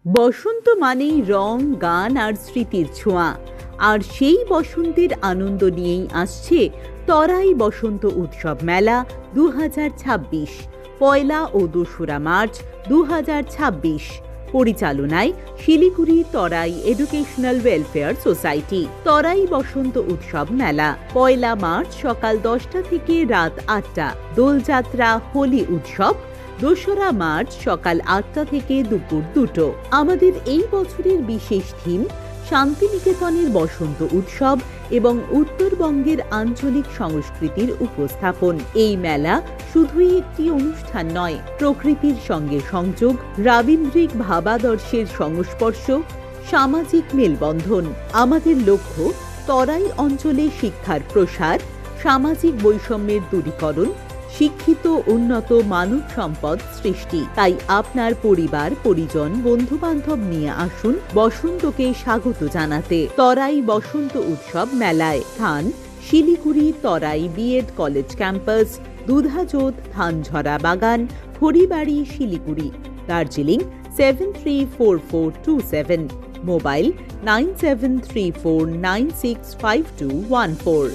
বসন্ত মানেই রং, গান আর স্মৃতির ছোঁয়া। আর সেই বসন্তের আনন্দ নিয়েই আসছে তরাই বসন্ত উৎসব মেলা 2026, 1 ও 2 মার্চ 2026। পরিচালনায় শিলিগুড়ি তরাই এডুকেশনাল ওয়েলফেয়ার সোসাইটি। তরাই বসন্ত উৎসব মেলা 1 মার্চ সকাল 10টা থেকে রাত 8টা। দোলযাত্রা, হোলি উৎসব 2 মার্চ সকাল 8টা থেকে দুপুর 2টো। আমাদের এই বছরের বিশেষ থিম শান্তিনিকেতনের বসন্ত উৎসব এবং উত্তরবঙ্গের আঞ্চলিক সংস্কৃতির উপস্থাপন। এই মেলা শুধুই একটি অনুষ্ঠান নয়, প্রকৃতির সঙ্গে সংযোগ, রাবীন্দ্রিক ভাবাদর্শের সংস্পর্শ, সামাজিক মেলবন্ধন। আমাদের লক্ষ্য তরাই অঞ্চলে শিক্ষার প্রসার, সামাজিক বৈষম্যের দূরীকরণ, শিক্ষিত উন্নত মানব সম্পদ সৃষ্টি। তাই আপনার পরিবার, পরিজন, বন্ধু বান্ধব নিয়ে আসুন বসন্তকে স্বাগত জানাতে তরাই বসন্ত উৎসব মেলায়। স্থান শিলিগুড়ি তরাই বিএড কলেজ ক্যাম্পাস, দুধাজোত ধানঝরা বাগান, হরিবাড়ি, শিলিগুড়ি। দার্জিলিং 734427, মোবাইল 9734965214।